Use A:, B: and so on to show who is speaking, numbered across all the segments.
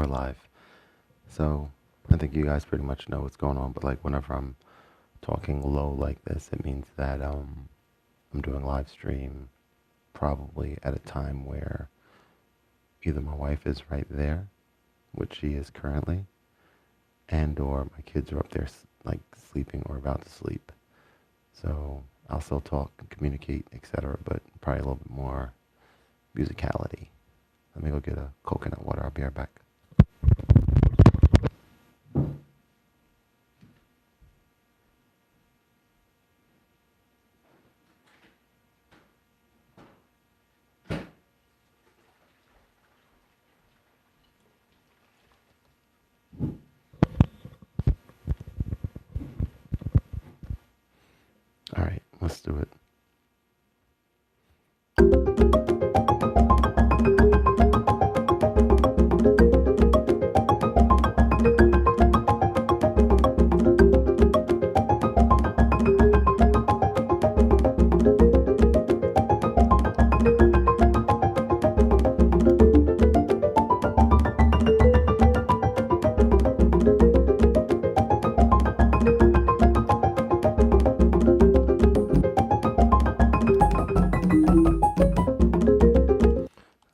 A: We're live. So I think you guys pretty much know what's going on, but like whenever I'm talking low like this, it means that I'm doing live stream probably at a time where either my wife is right there, which she is currently, and or my kids are up there like sleeping or about to sleep. So I'll still talk and communicate, etc., but probably a little bit more musicality. Let me go get a coconut water. I'll be right back. All right, let's do it.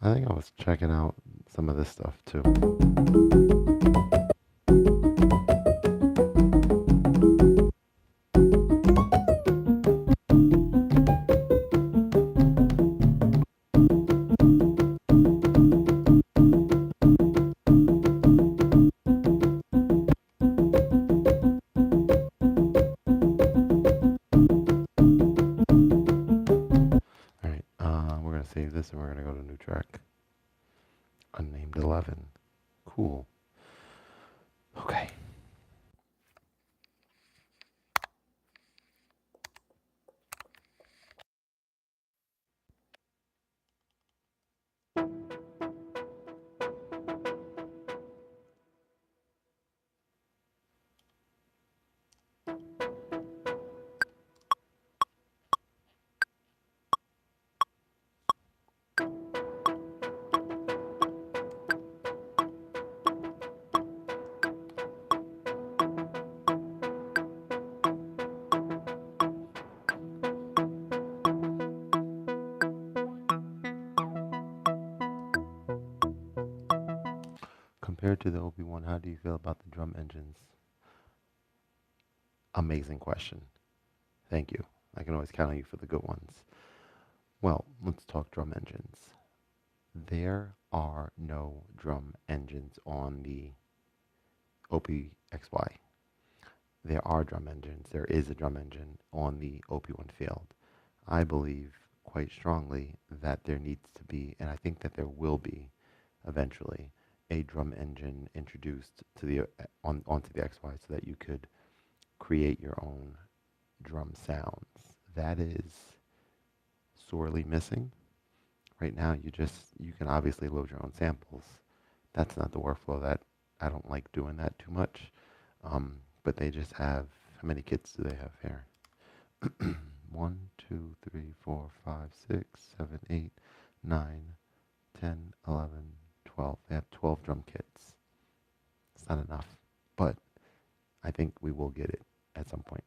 A: I think I was checking out some of this stuff too. All right, we're gonna save this and we're gonna go to new track. Unnamed 11. Cool. Okay. Compared to the OP1, how do you feel about the drum engines? Amazing question. Thank you. I can always count on you for the good ones. Well, let's talk drum engines. There are no drum engines on the OPXY. There are drum engines. There is a drum engine on the OP1 field. I believe quite strongly that there needs to be, and I think that there will be eventually, a drum engine introduced to the onto the XY so that you could create your own drum sounds. That is sorely missing. Right now you can obviously load your own samples. That's not the workflow that I don't like doing that too much. But they just have, how many kits do they have here? 1, 2, 3, 4, 5, 6, 7, 8, 9, 10, 11, 12. They have 12 drum kits. It's not enough, but I think we will get it at some point.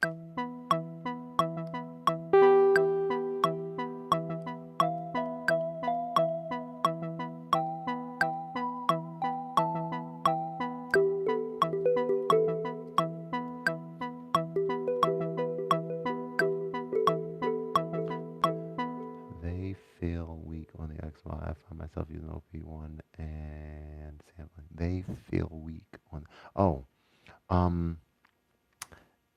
A: They feel weak on the XY. I find myself using OP1 and sampling. They feel weak on. Oh, um,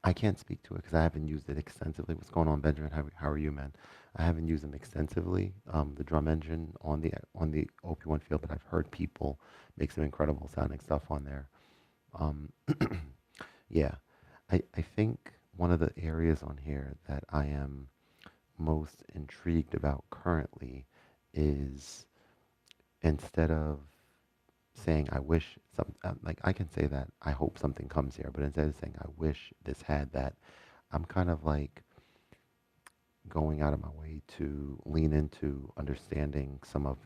A: I can't speak to it because I haven't used it extensively. What's going on, Benjamin? How are you, man? I haven't used them extensively. The drum engine on the OP1 field, but I've heard people make some incredible sounding stuff on there. Um, yeah, I think one of the areas on here that I am most intrigued about currently is, instead of saying I wish like I can say that I hope something comes here, but instead of saying I wish this had that, I'm kind of like going out of my way to lean into understanding some of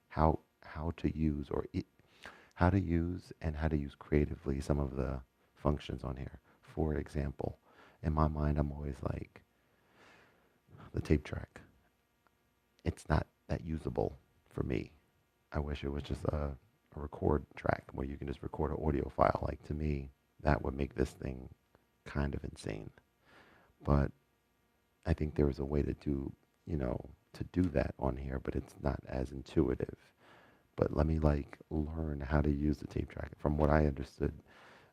A: how to use, or how to use and how to use creatively some of the functions on here. For example, in my mind, I'm always like, the tape track. It's not that usable for me. I wish it was just a record track where you can just record an audio file. Like to me, that would make this thing kind of insane. But I think there is a way to do, to do that on here, but it's not as intuitive. But let me like learn how to use the tape track. From what I understood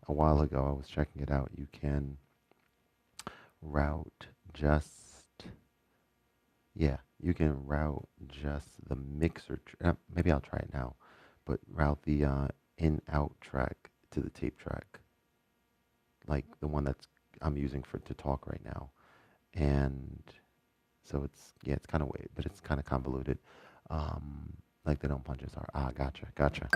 A: a while ago, I was checking it out. You can route just, yeah, you can route just the mixer. Maybe I'll try it now, but route the in-out track to the tape track, like the one that's I'm using for to talk right now. And so it's, yeah, it's kind of weird, but it's kind of convoluted. Like the don't punches are. Ah, gotcha, gotcha.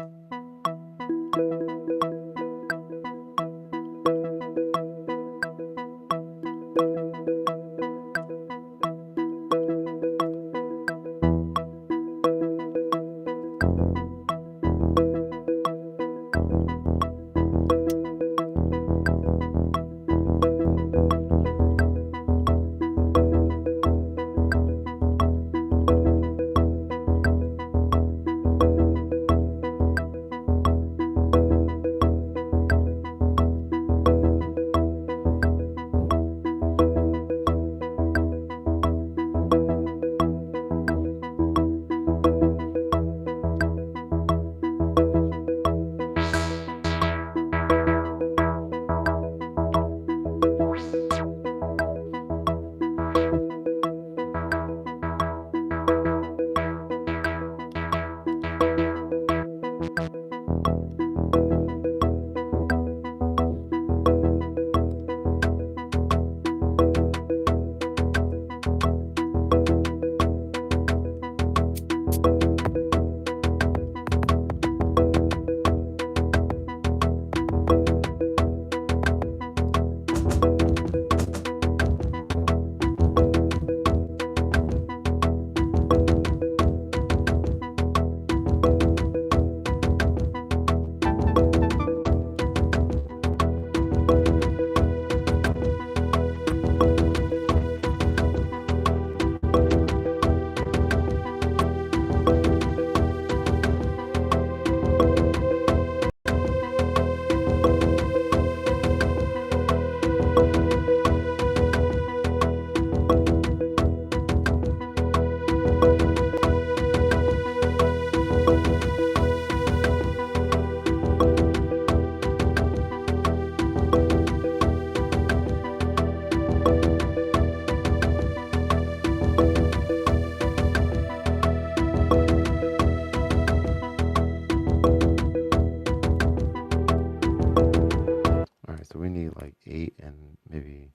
A: All right, so we need like 8 and maybe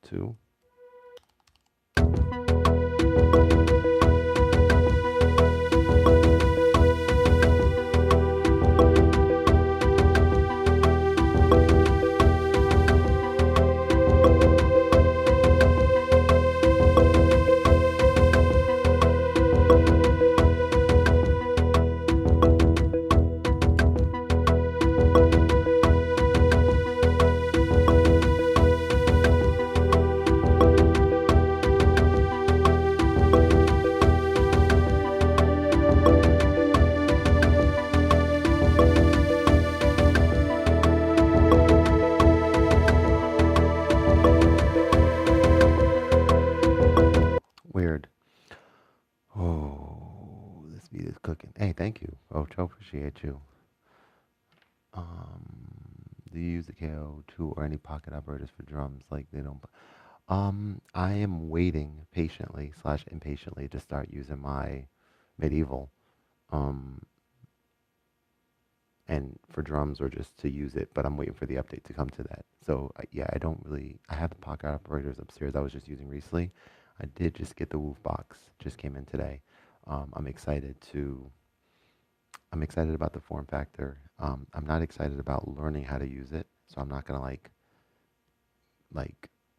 A: 2. Weird. Oh, this beat is cooking. Hey, thank you. Ocho, appreciate you. Do you use the KO2 or any pocket operators for drums? Like they don't. I am waiting patiently slash impatiently to start using my medieval, um, and for drums or just to use it. But I'm waiting for the update to come to that. So yeah, I don't really. I have the pocket operators upstairs. I was just using recently. I did just get the Woof box. Just came in today. I'm excited to. I'm excited about the form factor. I'm not excited about learning how to use it. So I'm not gonna like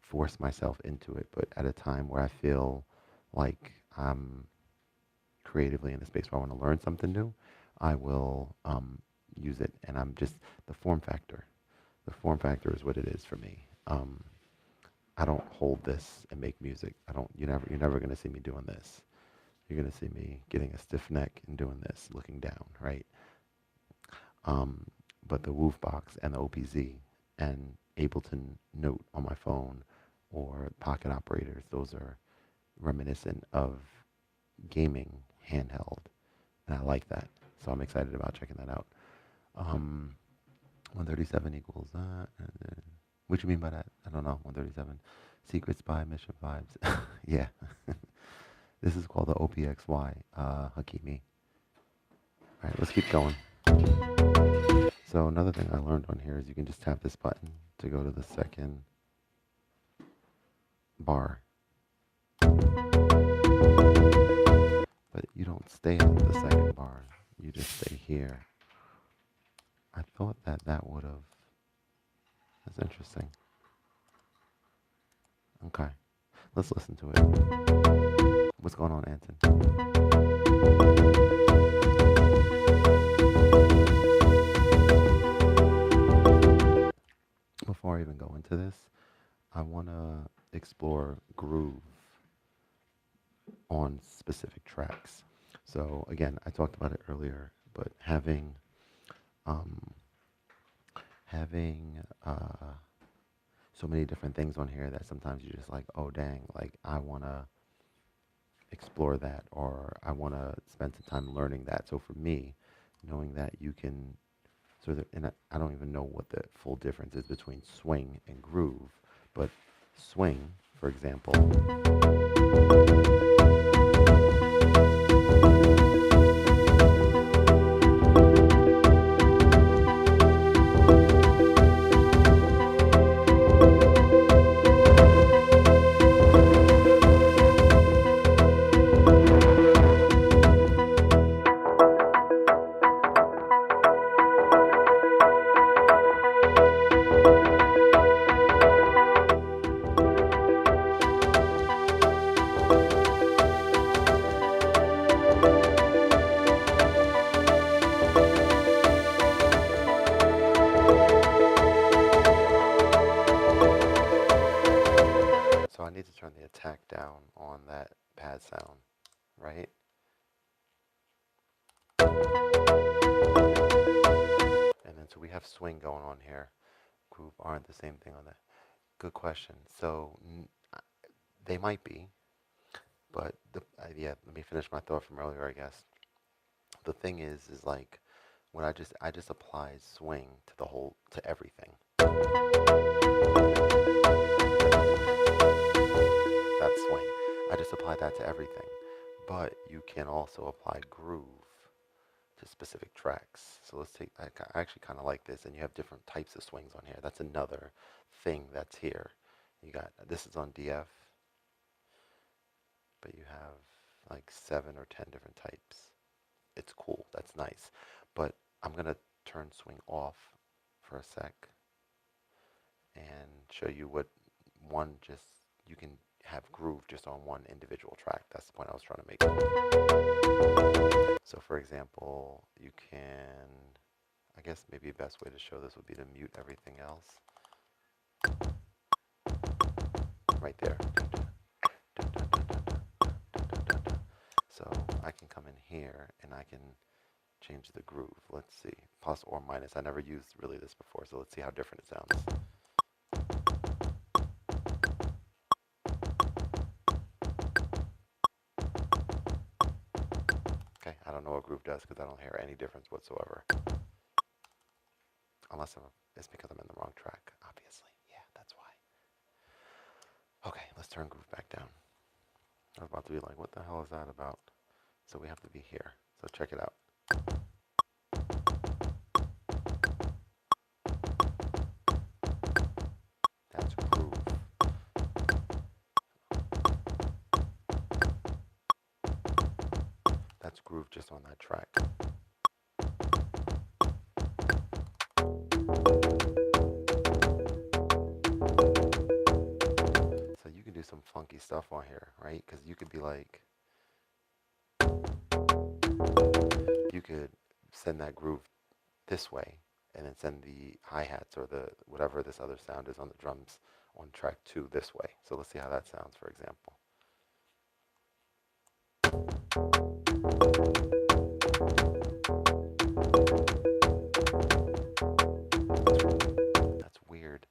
A: force myself into it, but at a time where I feel like I'm creatively in a space where I want to learn something new, I will use it, and I'm just the form factor. The form factor is what it is for me. I don't hold this and make music. I don't. You're never gonna see me doing this. You're gonna see me getting a stiff neck and doing this, looking down, right? Um, but the Woof box and the OPZ and Ableton Note on my phone or Pocket operators, those are reminiscent of gaming handheld, and I like that. So I'm excited about checking that out. 137 equals what you mean by that? I don't know. 137. Secret spy mission vibes. Yeah. This is called the OPXY, Hakimi. All right, let's keep going. So another thing I learned on here is you can just tap this button to go to the second bar. But you don't stay at the second bar. You just stay here. I thought that would have... That's interesting. Okay. Let's listen to it. What's going on, Anton? Before I even go into this, I want to explore groove on specific tracks. So again, I talked about it earlier, but having so many different things on here that sometimes you're just like, oh dang, like I want to explore that, or I want to spend some time learning that. So for me, knowing that you can and I don't even know what the full difference is between swing and groove, but swing, for example, so I need to turn the attack down on that pad sound, right? And then so we have swing going on here. Groove aren't the same thing on that. Good question. So they might be, but yeah, let me finish my thought from earlier, I guess. The thing is like when I just apply swing to to everything. That's swing. I just apply that to everything. But you can also apply groove to specific tracks. So let's take, I actually kind of like this, and you have different types of swings on here. That's another thing that's here. You got, this is on DF, but you have like 7 or 10 different types. It's cool, that's nice. But I'm gonna turn swing off for a sec and show you what you can have groove just on one individual track. That's the point I was trying to make. So for example, you can, I guess maybe the best way to show this would be to mute everything else. Right there. So I can come in here and I can change the groove. Let's see, plus or minus. I never used really this before, so let's see how different it sounds. Okay, I don't know what groove does because I don't hear any difference whatsoever. Unless it's because I'm in the wrong track, obviously. Yeah, that's why. Okay, let's turn groove back down. I was about to be like, what the hell is that about? So we have to be here. So check it out. That's groove. That's groove just on that track. So you can do some funky stuff on here, right? Because you could be like, you could send that groove this way, and then send the hi-hats or the whatever this other sound is on the drums on track 2 this way. So let's see how that sounds, for example. That's weird.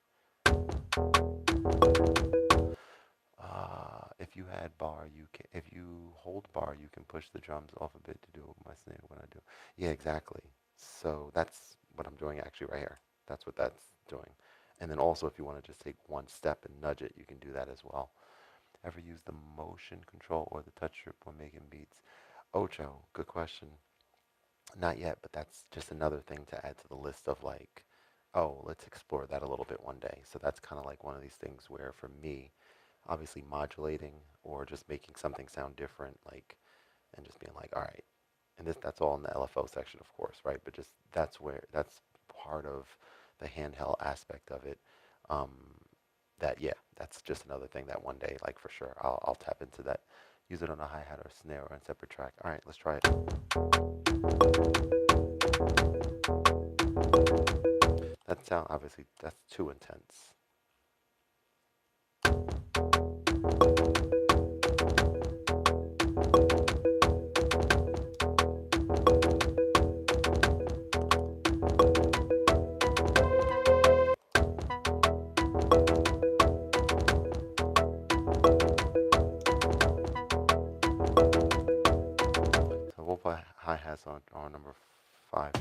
A: If you had bar, you can. If you hold bar, you can push the drums off a bit to do my snare when I do. Yeah, exactly. So that's what I'm doing actually right here. That's what that's doing. And then also, if you want to just take one step and nudge it, you can do that as well. Ever use the motion control or the touch strip when making beats? Ocho, good question. Not yet, but that's just another thing to add to the list of like, oh, let's explore that a little bit one day. So that's kind of like one of these things where for me, obviously modulating or just making something sound different, like, and just being like, all right, and that's all in the LFO section, of course, right? But just that's part of the handheld aspect of it. Um, that yeah, that's just another thing that one day, like for sure, I'll tap into that. Use it on a hi hat or snare or on a separate track. All right, let's try it. That sound obviously that's too intense. So we'll put hi hats on number 5.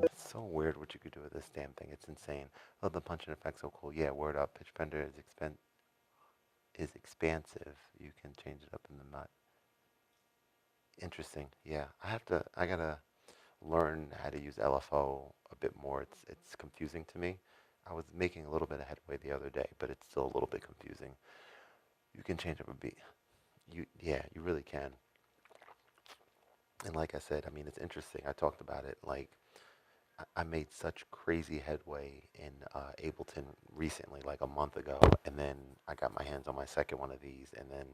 A: It's so weird what you could do with this damn thing. It's insane. Love the punch and effect so cool. Yeah, word up. Pitch bender is expansive. You can change it up in the nut. Interesting. Yeah, I gotta learn how to use LFO a bit more. It's confusing to me. I was making a little bit of headway the other day, but it's still a little bit confusing. You can change up a beat. Yeah, you really can. And like I said, I mean, it's interesting. I talked about it. Like I made such crazy headway in Ableton recently, like a month ago, and then I got my hands on my second one of these, and then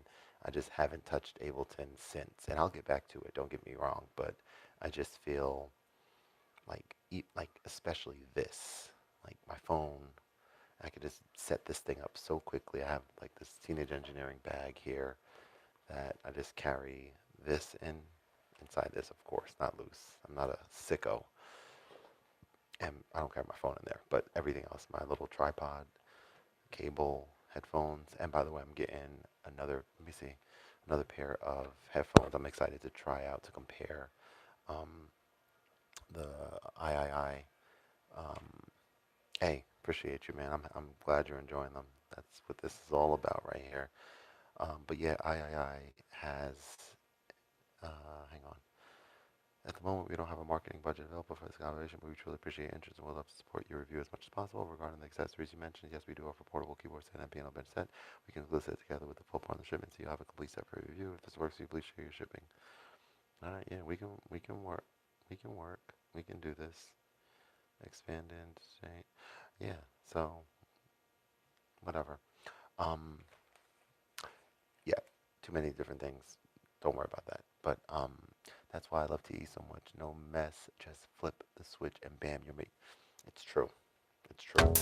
A: I just haven't touched Ableton since. And I'll get back to it. Don't get me wrong, but I just feel like especially this, like my phone. I could just set this thing up so quickly. I have like this teenage engineering bag here that I just carry this inside this, of course, not loose. I'm not a sicko, and I don't carry my phone in there. But everything else, my little tripod, cable, headphones, and by the way, I'm getting another. Let me see, another pair of headphones. I'm excited to try out to compare um, the III. Um, hey, appreciate you, man. I'm glad you're enjoying them. That's what this is all about right here. But yeah, III has. Hang on. At the moment, we don't have a marketing budget available for this collaboration, but we truly appreciate your interest and would love to support your review as much as possible. Regarding the accessories you mentioned, yes, we do offer portable keyboard stand and piano bench set. We can list it together with the full part of the shipment, so you have a complete separate review. If this works for you, please share your shipping. All right, yeah, we can work, we can do this. Expand and say, yeah. So whatever. Um, yeah, too many different things. Don't worry about that. But that's why I love TE so much. No mess. Just flip the switch and bam, you're me. It's true. It's true.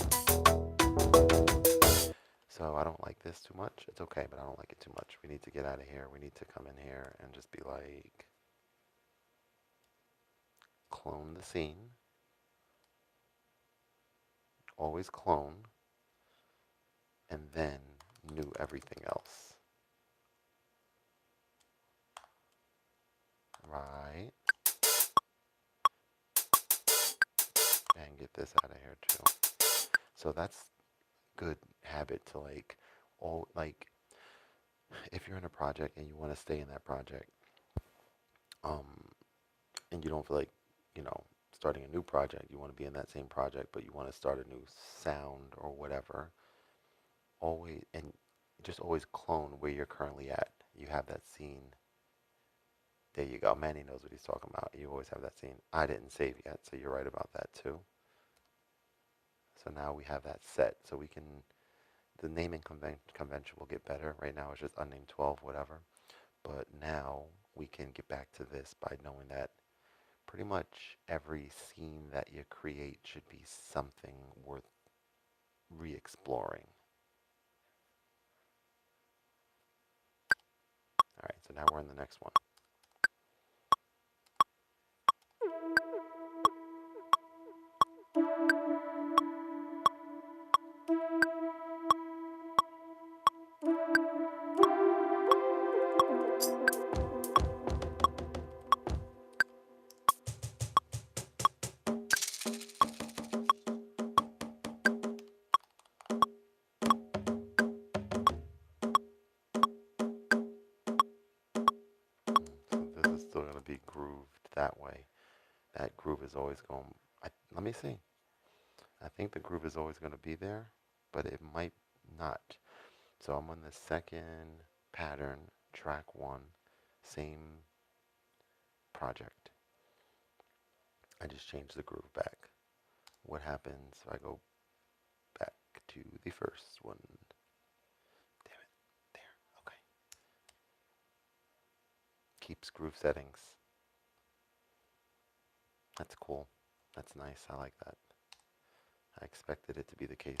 A: So I don't like this too much. It's okay, but I don't like it too much. We need to get out of here. We need to come in here and just be like, clone the scene. Always clone. And then new everything else. Right. And get this out of here too. So that's good habit to like, all like, if you're in a project and you want to stay in that project, um, and you don't feel like, you know, starting a new project, you want to be in that same project, but you want to start a new sound or whatever, always, and just always clone where you're currently at. You have that scene. There you go. Manny knows what he's talking about. You always have that scene. I didn't save yet, so you're right about that too. So now we have that set, so we can, the naming convention will get better. Right now it's just unnamed 12, whatever. But now we can get back to this by knowing that pretty much every scene that you create should be something worth re-exploring. All right, so now we're in the next one. So this is still going to be grooved that way. That groove is always going, let me see. I think the groove is always going to be there, but it might not. So I'm on the second pattern, track one, same project. I just changed the groove back. What happens if I go back to the first one? Damn it. There. Okay. Keeps groove settings. That's cool. That's nice. I like that. I expected it to be the case.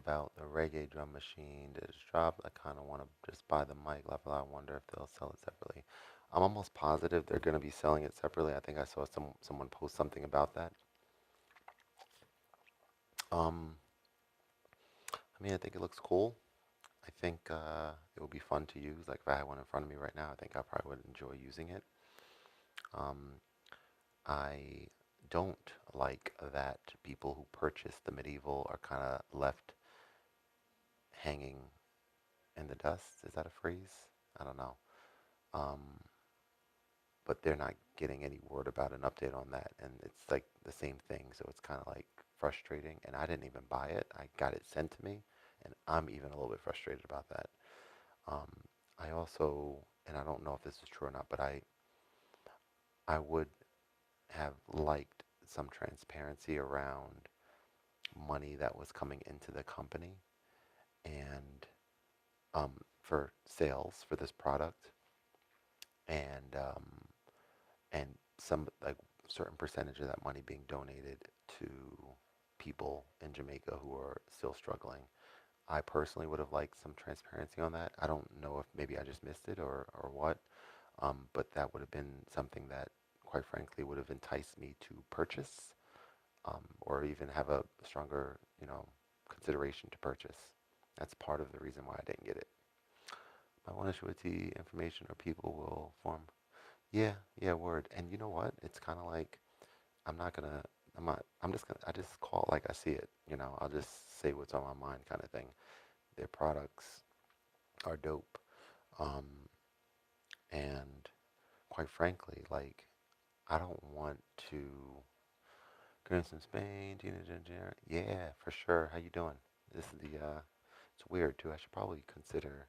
A: about the reggae drum machine that just dropped. I kind of want to just buy the mic level. I wonder if they'll sell it separately. I'm almost positive they're going to be selling it separately. I think I saw someone post something about that. Um, I mean, I think it looks cool. I think it would be fun to use. Like if I had one in front of me right now, I think I probably would enjoy using it. Um, I don't like that people who purchase the medieval are kind of left hanging in the dust. Is that a phrase? I don't know. Um, but they're not getting any word about an update on that, and it's like the same thing. So it's kind of like frustrating. And I didn't even buy it. I got it sent to me, and I'm even a little bit frustrated about that. Um, I also, and I don't know if this is true or not, but I would have liked some transparency around money that was coming into the company and for sales for this product, and and some like certain percentage of that money being donated to people in Jamaica who are still struggling. I personally would have liked some transparency on that. I don't know if maybe I just missed it or what, but that would have been something that, quite frankly, would have enticed me to purchase, or even have a stronger, consideration to purchase. That's part of the reason why I didn't get it. I want to show it to you information or people will form. Yeah, yeah, word. And you know what? It's kind of like I'm not gonna, I'm not, I'm just gonna, I just call it like I see it. I'll just say what's on my mind, kind of thing. Their products are dope, um, and quite frankly, like I don't want to go in some Spain, teenage engineer. Yeah, for sure. How you doing? This is the. It's weird too. I should probably consider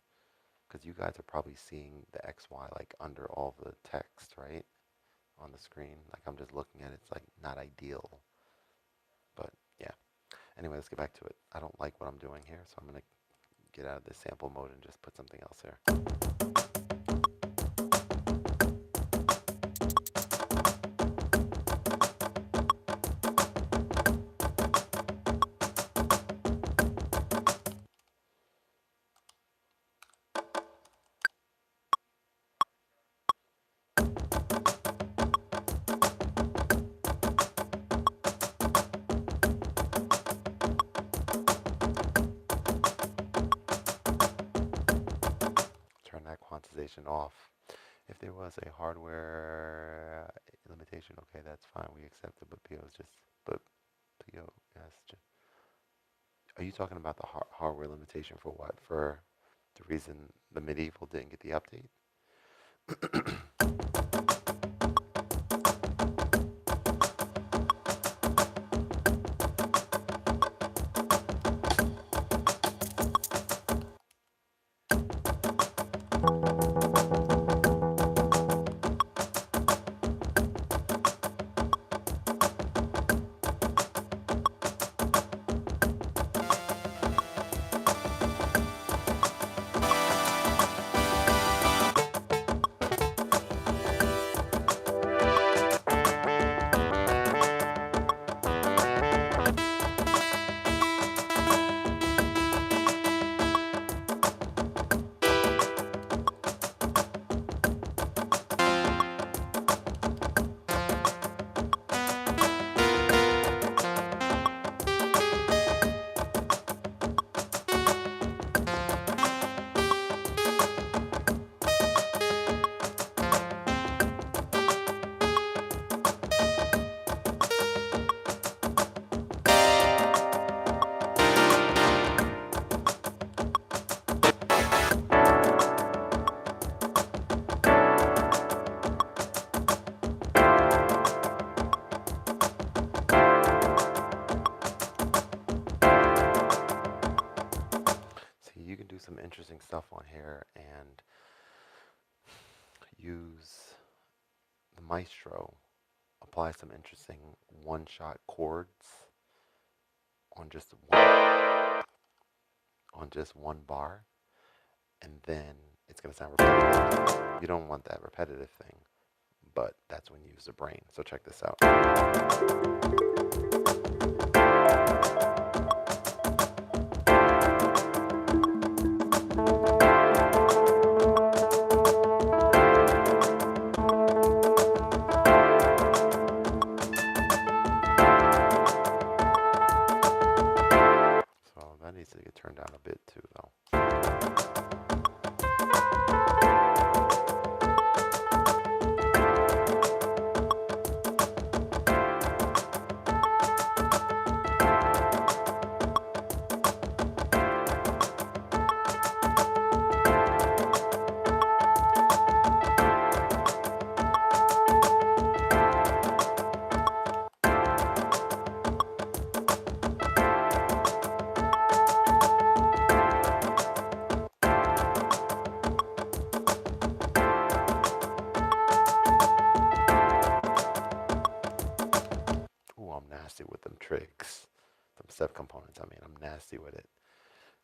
A: because you guys are probably seeing the XY like under all the text, right? On the screen. Like I'm just looking at it, it's like not ideal. But yeah. Anyway, let's get back to it. I don't like what I'm doing here, so I'm gonna get out of this sample mode and just put something else here. Turn that quantization off. If there was a hardware limitation, okay, that's fine. We accept it, but but PO, yes. Are you talking about the hardware limitation for what? For the reason the medieval didn't get the update? See, you can do some interesting stuff on here and use the Maestro, apply some interesting one-shot chords on just one bar, and then it's going to sound repetitive. You don't want that repetitive thing, but that's when you use the brain. So check this out.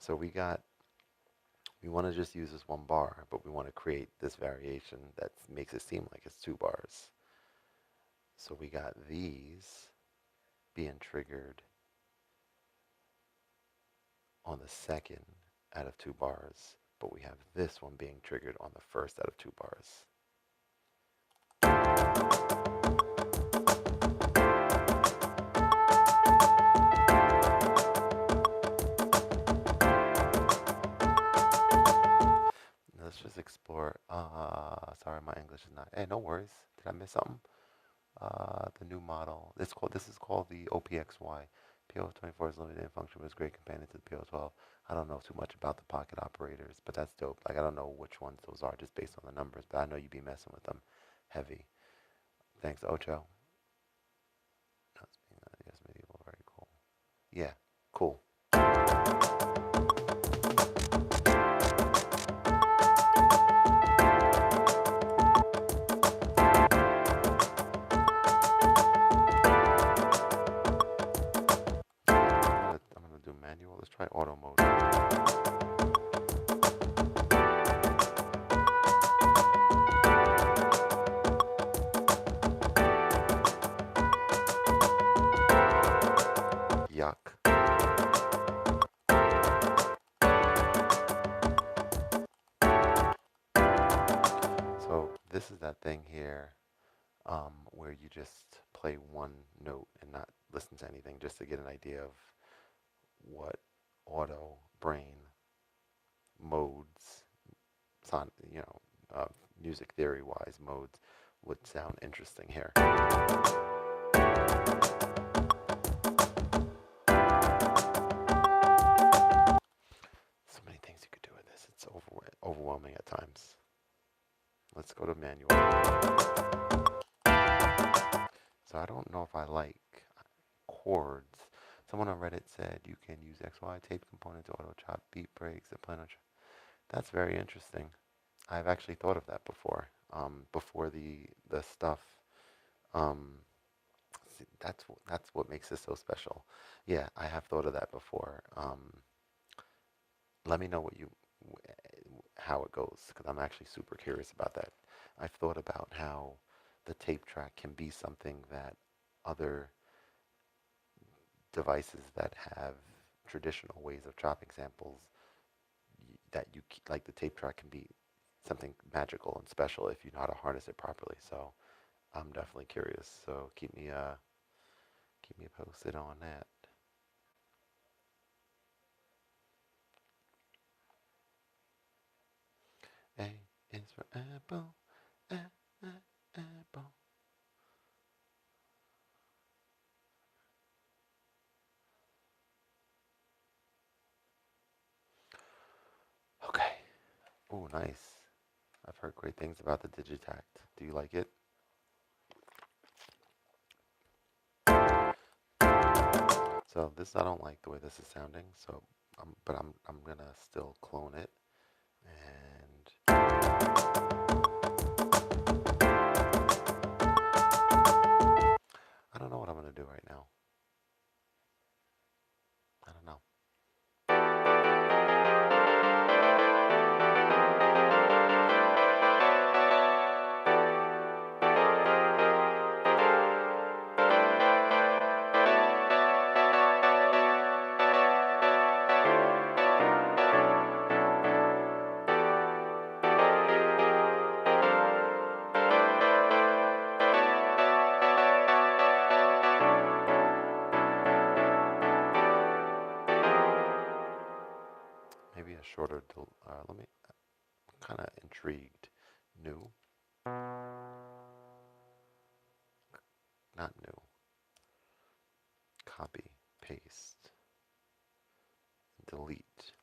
A: So we want to just use this one bar, but we want to create this variation that makes it seem like it's 2 bars. So we got these being triggered on the second out of 2 bars, but we have this one being triggered on the first out of 2 bars. Let's just explore. Sorry, my English is not. Hey, no worries. Did I miss something? The new model. This is called the OPXY. PO24 is limited in function, but it's a great companion to the PO12. I don't know too much about the pocket operators, but that's dope. Like I don't know which ones those are just based on the numbers, but I know you'd be messing with them heavy. Thanks, Ocho. Yes, medieval, very cool. Yeah, cool. I'm gonna do manual. Let's try auto mode. Yuck. So this is that thing here where you just play one note and not listen to anything just to get an idea of what auto brain modes, music theory wise modes would sound interesting here. So many things you could do with this. It's overwhelming at times. Let's go to manual. So I don't know if I like chords. Someone on Reddit said you can use XY tape component to auto chop beat breaks and plan on. That's very interesting. I've actually thought of that before. Before the stuff. That's what makes this so special. Yeah, I have thought of that before. Let me know how it goes, because I'm actually super curious about that. I've thought about how the tape track can be something that other devices that have traditional ways of chopping samples that you like, the tape track can be something magical and special if you know how to harness it properly. So I'm definitely curious. So keep me posted on that. A is for apple. Apple. Okay. Oh, nice. I've heard great things about the Digitact. Do you like it? So this, I don't like the way this is sounding. So, but I'm gonna still clone it, and I don't know what I'm gonna do right now. I don't know. Maybe a shorter. Let me. I'm kind of intrigued. New. Not new. Copy. Paste. Delete.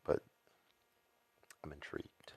A: but I'm intrigued.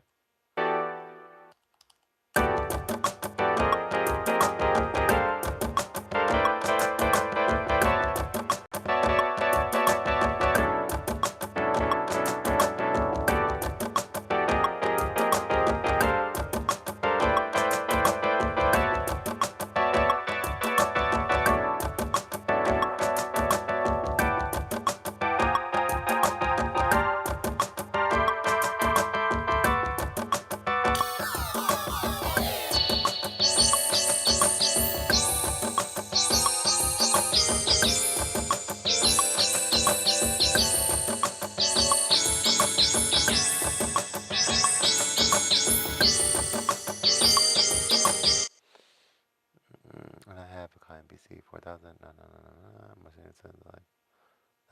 A: And I have a client PC 4000. No, no, no, no, no. Machine says like,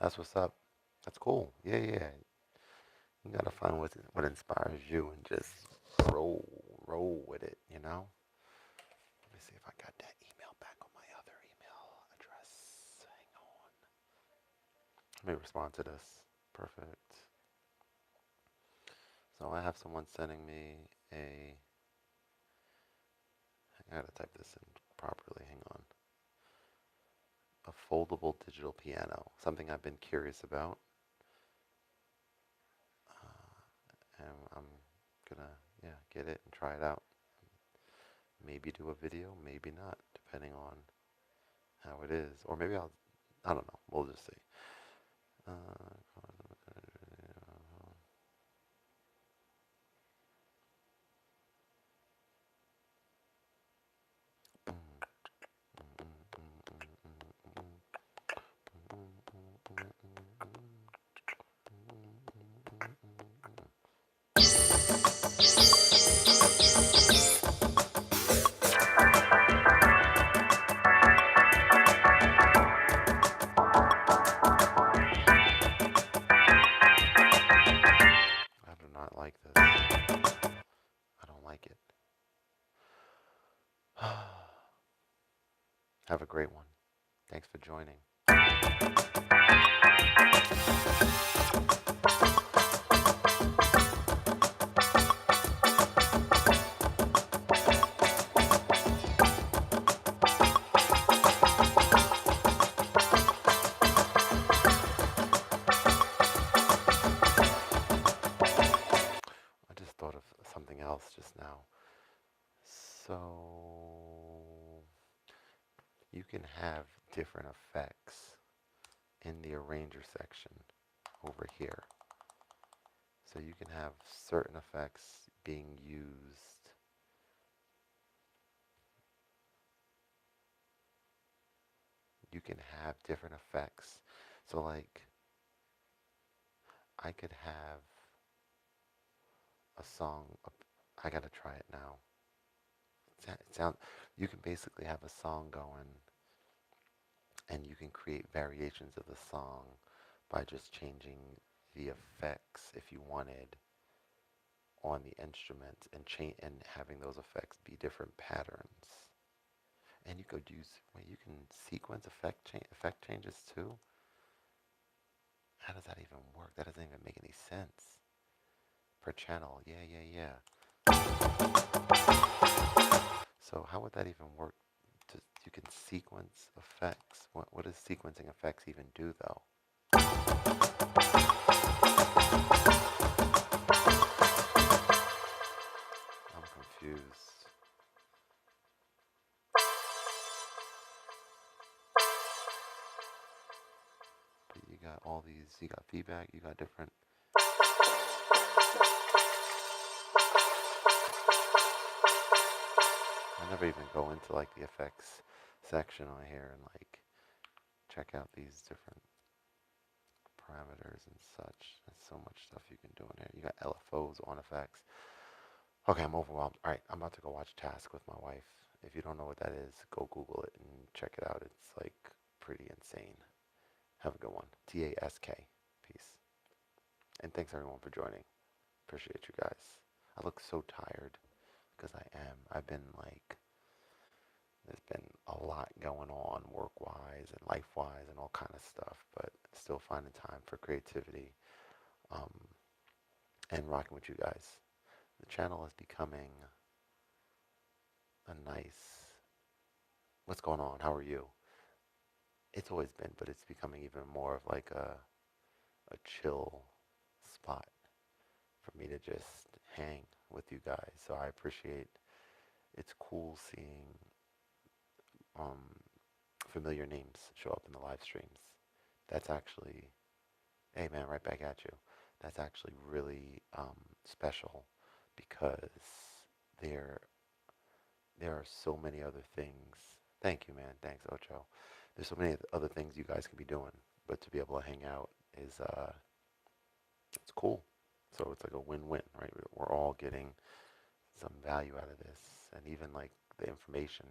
A: that's what's up. That's cool. Yeah, yeah. You gotta find what inspires you and just roll with it. You know. Let me see if I got that email back on my other email address. Hang on. Let me respond to this. Perfect. So I have someone sending me a. I gotta type this in properly. Hang on. A foldable digital piano. Something I've been curious about. And I'm gonna, yeah, get it and try it out. Maybe do a video, maybe not, depending on how it is. Or maybe I don't know. We'll just see. Uh, I do not like this. I don't like it. Have a great one. Thanks for joining. I just thought of something else just now. So you can have different effects in the arranger section over here. So you can have certain effects being used. You can have different effects. So like I could have a song. I gotta try it now. It sound, you can basically have a song going, and you can create variations of the song by just changing the effects if you wanted on the instruments and having those effects be different patterns. And you could use, wait, you can sequence effect changes too. How does that even work? That doesn't even make any sense. Per channel, yeah, yeah, yeah. So how would that even work? You can sequence effects. What does sequencing effects even do though? I'm confused. But you got all these, you got feedback, you got different. I never even go into like the effects section on here and like check out these different parameters and such. There's so much stuff you can do in here. You got LFOs on effects. Okay, I'm overwhelmed. All right, I'm about to go watch Task with my wife. If you don't know what that is, go Google it and check it out. It's like pretty insane. Have a good one. TASK. Peace. And thanks everyone for joining. Appreciate you guys. I look so tired because I am. I've been like, there's been a lot going on work-wise and life-wise and all kind of stuff, but still finding time for creativity. Um, and rocking with you guys. The channel is becoming a nice, what's going on? How are you? It's always been, but it's becoming even more of like a chill spot for me to just hang with you guys. So I appreciate, it's cool seeing um, familiar names show up in the live streams. That's actually, hey man, right back at you. That's actually really special because there there are so many other things. Thank you, man. Thanks, Ocho. There's so many other things you guys could be doing, but to be able to hang out is it's cool. So it's like a win-win, right? We're all getting some value out of this, and even like the information,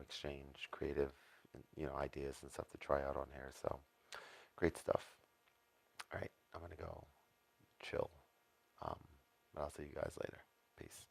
A: exchange, creative, ideas and stuff to try out on here. So great stuff. All right, I'm gonna go chill. Um, but I'll see you guys later. Peace.